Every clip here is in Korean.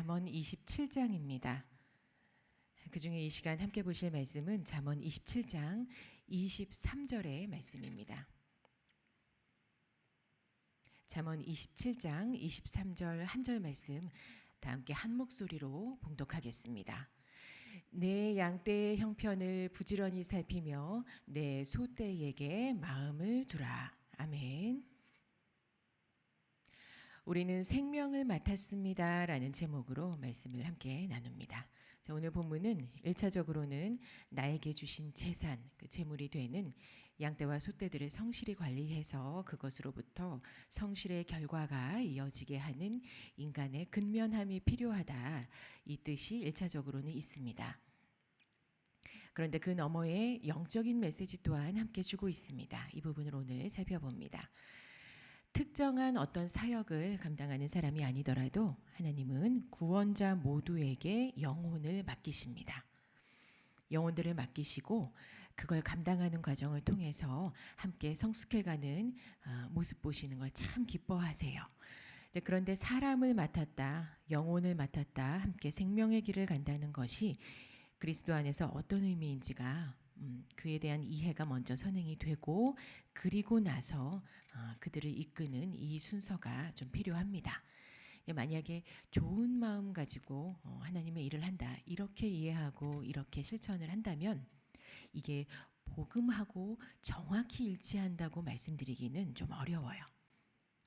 잠언 27장입니다. 그 중에 이 시간 함께 보실 말씀은 잠언 27장 23절의 말씀입니다. 잠언 27장 23절 한 절 말씀 다 함께 한 목소리로 봉독하겠습니다. 내 양떼의 형편을 부지런히 살피며 내 소떼에게 마음을 두라. 아멘. 우리는 생명을 맡았습니다 라는 제목으로 말씀을 함께 나눕니다. 자, 오늘 본문은 1차적으로는 나에게 주신 재산, 그 재물이 되는 양떼와 소떼들을 성실히 관리해서 그것으로부터 성실의 결과가 이어지게 하는 인간의 근면함이 필요하다. 이 뜻이 1차적으로는 있습니다. 그런데 그 너머에 영적인 메시지 또한 함께 주고 있습니다. 이 부분을 오늘 살펴봅니다. 특정한 어떤 사역을 감당하는 사람이 아니더라도 하나님은 구원자 모두에게 영혼을 맡기십니다. 영혼들을 맡기시고 그걸 감당하는 과정을 통해서 함께 성숙해가는 모습 보시는 걸 참 기뻐하세요. 그런데 사람을 맡았다, 영혼을 맡았다, 함께 생명의 길을 간다는 것이 그리스도 안에서 어떤 의미인지가 그에 대한 이해가 먼저 선행이 되고 그리고 나서 그들을 이끄는 이 순서가 좀 필요합니다. 만약에 좋은 마음 가지고 하나님의 일을 한다 이렇게 이해하고 이렇게 실천을 한다면 이게 복음하고 정확히 일치한다고 말씀드리기는 좀 어려워요.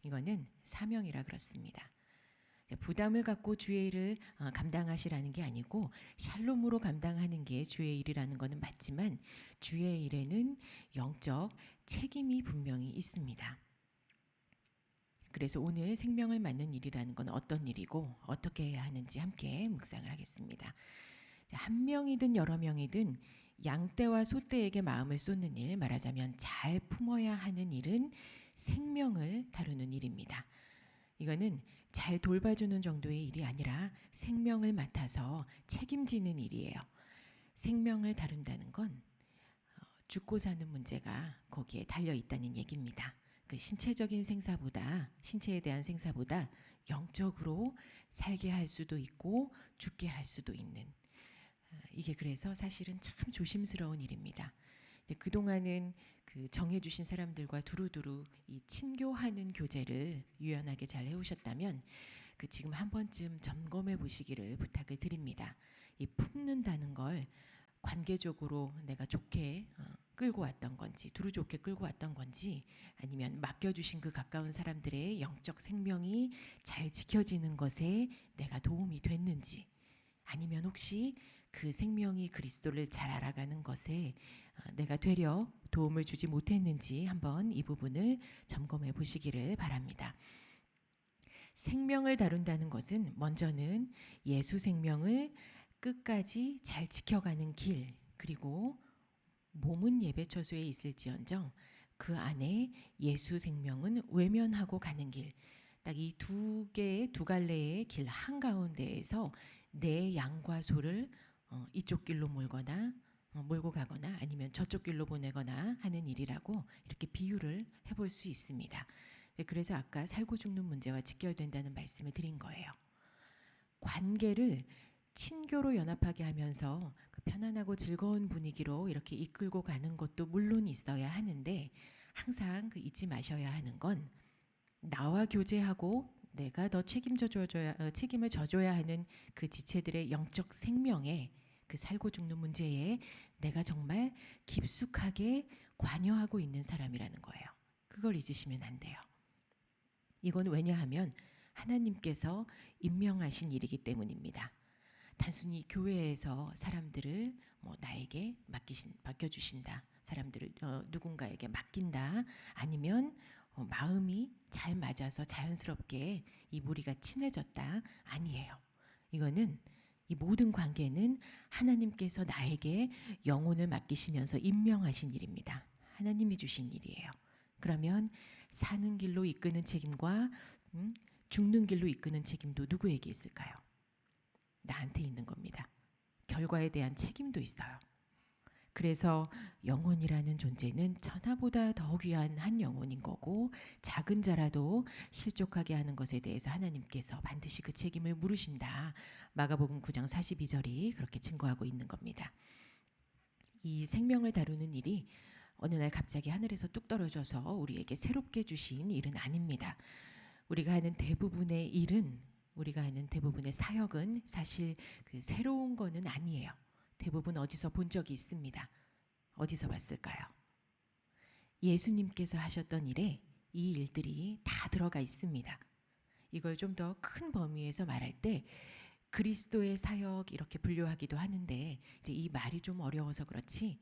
이거는 사명이라 그렇습니다. 부담을 갖고 주의 일을 감당하시라는 게 아니고 샬롬으로 감당하는 게 주의 일이라는 것은 맞지만 주의 일에는 영적 책임이 분명히 있습니다. 그래서 오늘 생명을 맡는 일이라는 건 어떤 일이고 어떻게 해야 하는지 함께 묵상을 하겠습니다. 한 명이든 여러 명이든 양떼와 소떼에게 마음을 쏟는 일, 말하자면 잘 품어야 하는 일은 생명을 다루는 일입니다. 이거는 잘 돌봐주는 정도의 일이 아니라 생명을 맡아서 책임지는 일이에요. 생명을 다룬다는 건 죽고 사는 문제가 거기에 달려 있다는 얘기입니다. 그 신체적인 생사보다 신체에 대한 생사보다 영적으로 살게 할 수도 있고 죽게 할 수도 있는 이게 그래서 사실은 참 조심스러운 일입니다. 그동안은 그 정해주신 사람들과 두루두루 이 친교하는 교제를 유연하게 잘 해오셨다면 그 지금 한 번쯤 점검해 보시기를 부탁을 드립니다. 이 품는다는 걸 관계적으로 내가 좋게 끌고 왔던 건지 두루 좋게 끌고 왔던 건지 아니면 맡겨주신 그 가까운 사람들의 영적 생명이 잘 지켜지는 것에 내가 도움이 됐는지 아니면 혹시 그 생명이 그리스도를 잘 알아가는 것에 내가 되려 도움을 주지 못했는지 한번 이 부분을 점검해 보시기를 바랍니다. 생명을 다룬다는 것은 먼저는 예수 생명을 끝까지 잘 지켜가는 길, 그리고 몸은 예배 처소에 있을지언정 그 안에 예수 생명은 외면하고 가는 길, 딱 이 두 갈래의 길 한가운데에서 내 양과 소를 이쪽 길로 몰거나 몰고 가거나 아니면 저쪽 길로 보내거나 하는 일이라고 이렇게 비유를 해볼 수 있습니다. 그래서 아까 살고 죽는 문제와 직결된다는 말씀을 드린 거예요. 관계를 친교로 연합하게 하면서 그 편안하고 즐거운 분위기로 이렇게 이끌고 가는 것도 물론 있어야 하는데 항상 그 잊지 마셔야 하는 건 나와 교제하고 내가 더 책임을 져줘야 하는 그 지체들의 영적 생명에 그 살고 죽는 문제에 내가 정말 깊숙하게 관여하고 있는 사람이라는 거예요. 그걸 잊으시면 안 돼요. 이건 왜냐하면 하나님께서 임명하신 일이기 때문입니다. 단순히 교회에서 사람들을 나에게 맡겨주신다. 사람들을 누군가에게 맡긴다. 아니면 마음이 잘 맞아서 자연스럽게 이 무리가 친해졌다. 아니에요. 이거는 이 모든 관계는 하나님께서 나에게 영혼을 맡기시면서 임명하신 일입니다. 하나님이 주신 일이에요. 그러면 사는 길로 이끄는 책임과 죽는 길로 이끄는 책임도 누구에게 있을까요? 나한테 있는 겁니다. 결과에 대한 책임도 있어요. 그래서 영혼이라는 존재는 천하보다 더 귀한 한 영혼인 거고, 작은 자라도 실족하게 하는 것에 대해서 하나님께서 반드시 그 책임을 물으신다. 마가복음 9장 42절이 그렇게 증거하고 있는 겁니다. 이 생명을 다루는 일이 어느 날 갑자기 하늘에서 뚝 떨어져서 우리에게 새롭게 주신 일은 아닙니다. 우리가 하는 대부분의 일은, 우리가 하는 대부분의 사역은 사실 그 새로운 거는 아니에요. 대부분 어디서 본 적이 있습니다. 어디서 봤을까요? 예수님께서 하셨던 일에 이 일들이 다 들어가 있습니다. 이걸 좀 더 큰 범위에서 말할 때 그리스도의 사역 이렇게 분류하기도 하는데, 이제 이 말이 좀 어려워서 그렇지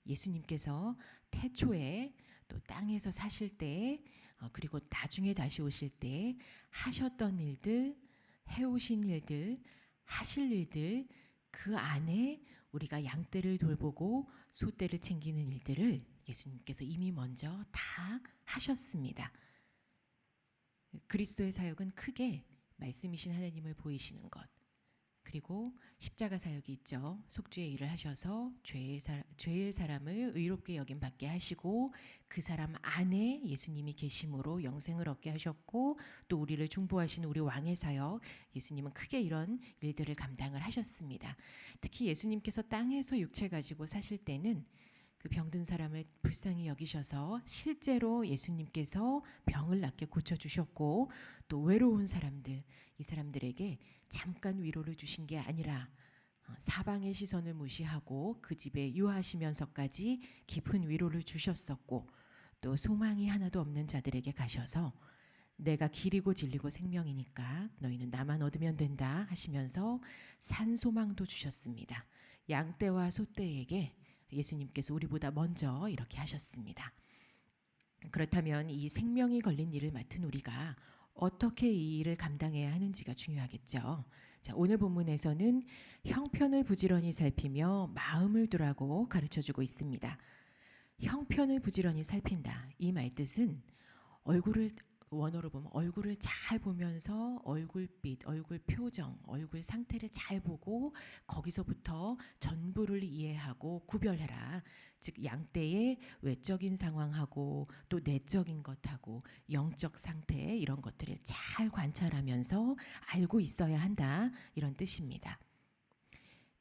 예수님께서 태초에 또 땅에서 사실 때 그리고 나중에 다시 오실 때 하셨던 일들, 해오신 일들, 하실 일들, 그 안에 우리가 양떼를 돌보고 소떼를 챙기는 일들을 예수님께서 이미 먼저 다 하셨습니다. 그리스도의 사역은 크게 말씀이신 하나님을 보이시는 것, 그리고 십자가 사역이 있죠. 속죄의 일을 하셔서 죄의 사람을 의롭게 여김 받게 하시고 그 사람 안에 예수님이 계심으로 영생을 얻게 하셨고, 또 우리를 중보하시는 우리 왕의 사역, 예수님은 크게 이런 일들을 감당을 하셨습니다. 특히 예수님께서 땅에서 육체 가지고 사실 때는 그 병든 사람을 불쌍히 여기셔서 실제로 예수님께서 병을 낫게 고쳐주셨고, 또 외로운 사람들, 이 사람들에게 잠깐 위로를 주신 게 아니라 사방의 시선을 무시하고 그 집에 유하시면서까지 깊은 위로를 주셨었고, 또 소망이 하나도 없는 자들에게 가셔서 내가 길이고 진리고 생명이니까 너희는 나만 얻으면 된다 하시면서 산소망도 주셨습니다. 양떼와 소떼에게 예수님께서 우리보다 먼저 이렇게 하셨습니다. 그렇다면 이 생명이 걸린 일을 맡은 우리가 어떻게 이 일을 감당해야 하는지가 중요하겠죠. 자, 오늘 본문에서는 형편을 부지런히 살피며 마음을 두라고 가르쳐주고 있습니다. 형편을 부지런히 살핀다. 이 말뜻은 얼굴을, 원어로 보면 얼굴을 잘 보면서 얼굴빛, 얼굴 표정, 얼굴 상태를 잘 보고 거기서부터 전부를 이해하고 구별해라. 즉 양떼의 외적인 상황하고 또 내적인 것하고 영적 상태, 이런 것들을 잘 관찰하면서 알고 있어야 한다. 이런 뜻입니다.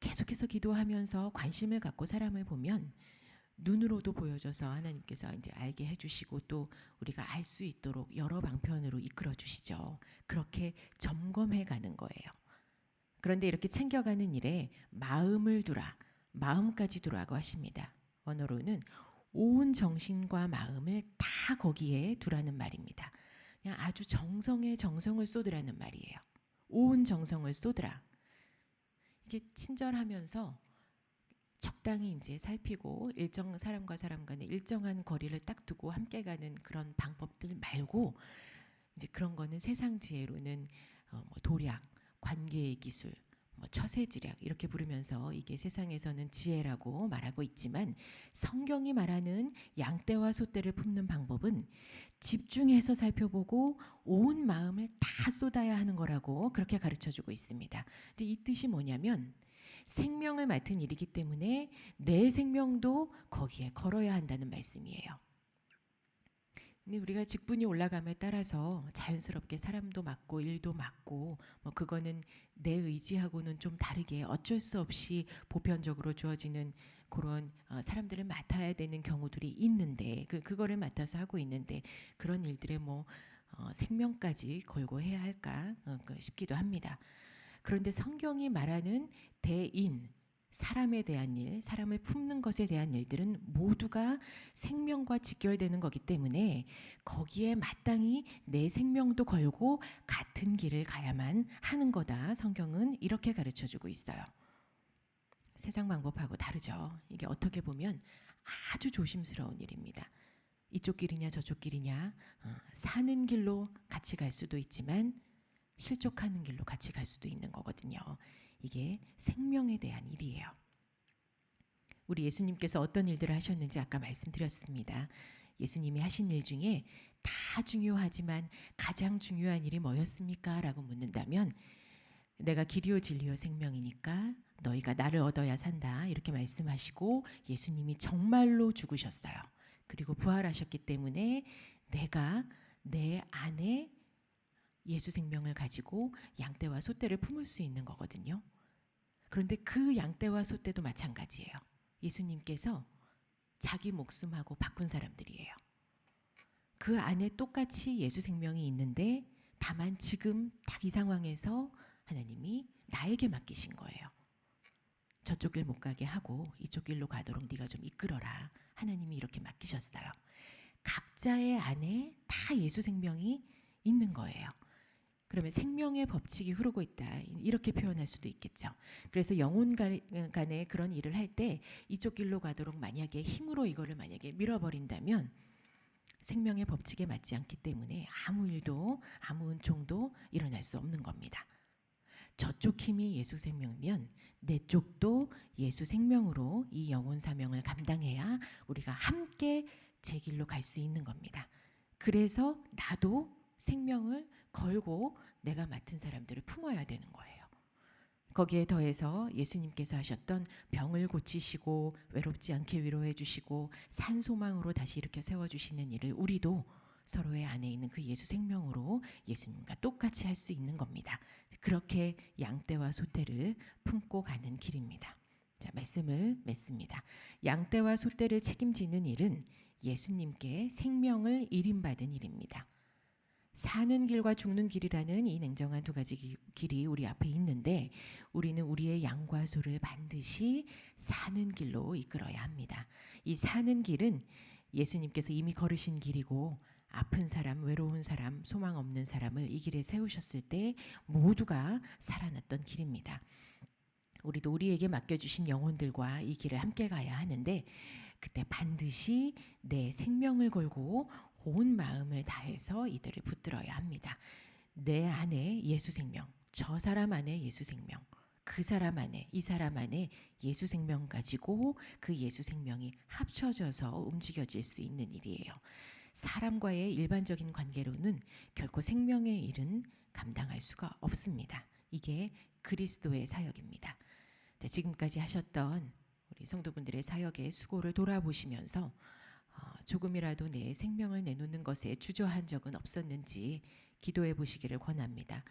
계속해서 기도하면서 관심을 갖고 사람을 보면 눈으로도 보여줘서 하나님께서 이제 알게 해주시고, 또 우리가 알 수 있도록 여러 방편으로 이끌어 주시죠. 그렇게 점검해 가는 거예요. 그런데 이렇게 챙겨가는 일에 마음을 두라, 마음까지 두라고 하십니다. 원어로는 온 정신과 마음을 다 거기에 두라는 말입니다. 그냥 아주 정성에 정성을 쏟으라는 말이에요. 온 정성을 쏟으라. 이게 친절하면서 적당히 이제 살피고, 일정 사람과 사람 간의 일정한 거리를 딱 두고 함께 가는 그런 방법들 말고, 이제 그런 거는 세상 지혜로는 뭐 도략, 관계의 기술, 뭐 처세지략 이렇게 부르면서 이게 세상에서는 지혜라고 말하고 있지만, 성경이 말하는 양떼와 소떼를 품는 방법은 집중해서 살펴보고 온 마음을 다 쏟아야 하는 거라고 그렇게 가르쳐주고 있습니다. 근데 이 뜻이 뭐냐면, 생명을 맡은 일이기 때문에 내 생명도 거기에 걸어야 한다는 말씀이에요. 근데 우리가 직분이 올라감에 따라서 자연스럽게 사람도 맡고 일도 맡고, 뭐 그거는 내 의지하고는 좀 다르게 어쩔 수 없이 보편적으로 주어지는 그런 사람들을 맡아야 되는 경우들이 있는데, 그거를 맡아서 하고 있는데 그런 일들에 뭐 생명까지 걸고 해야 할까 싶기도 합니다. 그런데 성경이 말하는 대인, 사람에 대한 일, 사람을 품는 것에 대한 일들은 모두가 생명과 직결되는 거기 때문에 거기에 마땅히 내 생명도 걸고 같은 길을 가야만 하는 거다. 성경은 이렇게 가르쳐주고 있어요. 세상 방법하고 다르죠. 이게 어떻게 보면 아주 조심스러운 일입니다. 이쪽 길이냐 저쪽 길이냐, 사는 길로 같이 갈 수도 있지만 실족하는 길로 같이 갈 수도 있는 거거든요. 이게 생명에 대한 일이에요. 우리 예수님께서 어떤 일들을 하셨는지 아까 말씀드렸습니다. 예수님이 하신 일 중에 다 중요하지만 가장 중요한 일이 뭐였습니까? 라고 묻는다면 내가 길이요 진리요 생명이니까 너희가 나를 얻어야 산다 이렇게 말씀하시고 예수님이 정말로 죽으셨어요. 그리고 부활하셨기 때문에 내가 내 안에 예수 생명을 가지고 양떼와 소떼를 품을 수 있는 거거든요. 그런데 그 양떼와 소떼도 마찬가지예요. 예수님께서 자기 목숨하고 바꾼 사람들이에요. 그 안에 똑같이 예수 생명이 있는데 다만 지금 딱 이 상황에서 하나님이 나에게 맡기신 거예요. 저쪽 길 못 가게 하고 이쪽 길로 가도록 네가 좀 이끌어라. 하나님이 이렇게 맡기셨어요. 각자의 안에 다 예수 생명이 있는 거예요. 그러면 생명의 법칙이 흐르고 있다 이렇게 표현할 수도 있겠죠. 그래서 영혼 간에 그런 일을 할 때 이쪽 길로 가도록 만약에 힘으로 이거를 만약에 밀어버린다면 생명의 법칙에 맞지 않기 때문에 아무 일도 아무 은총도 일어날 수 없는 겁니다. 저쪽 힘이 예수 생명이면 내 쪽도 예수 생명으로 이 영혼 사명을 감당해야 우리가 함께 제 길로 갈 수 있는 겁니다. 그래서 나도 생명을 걸고 내가 맡은 사람들을 품어야 되는 거예요. 거기에 더해서 예수님께서 하셨던 병을 고치시고 외롭지 않게 위로해 주시고 산 소망으로 다시 이렇게 세워주시는 일을 우리도 서로의 안에 있는 그 예수 생명으로 예수님과 똑같이 할 수 있는 겁니다. 그렇게 양떼와 소떼를 품고 가는 길입니다. 자, 말씀을 맺습니다. 양떼와 소떼를 책임지는 일은 예수님께 생명을 일임받은 일입니다. 사는 길과 죽는 길이라는 이 냉정한 두 가지 길이 우리 앞에 있는데 우리는 우리의 양과 소를 반드시 사는 길로 이끌어야 합니다. 이 사는 길은 예수님께서 이미 걸으신 길이고 아픈 사람, 외로운 사람, 소망 없는 사람을 이 길에 세우셨을 때 모두가 살아났던 길입니다. 우리도 우리에게 맡겨주신 영혼들과 이 길을 함께 가야 하는데 그때 반드시 내 생명을 걸고 온 마음을 다해서 이들을 붙들어야 합니다. 내 안에 예수 생명, 저 사람 안에 예수 생명, 그 사람 안에, 이 사람 안에 예수 생명 가지고 그 예수 생명이 합쳐져서 움직여질 수 있는 일이에요. 사람과의 일반적인 관계로는 결코 생명의 일은 감당할 수가 없습니다. 이게 그리스도의 사역입니다. 지금까지 하셨던 우리 성도분들의 사역의 수고를 돌아보시면서 조금이라도 내 생명을 내놓는 것에 주저한 적은 없었는지 기도해 보시기를 권합니다.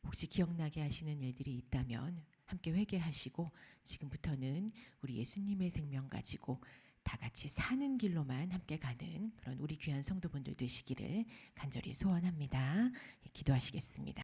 혹시 기억나게 하시는 일들이 있다면 함께 회개하시고 지금부터는 우리 예수님의 생명 가지고 다 같이 사는 길로만 함께 가는 그런 우리 귀한 성도분들 되시기를 간절히 소원합니다. 기도하시겠습니다.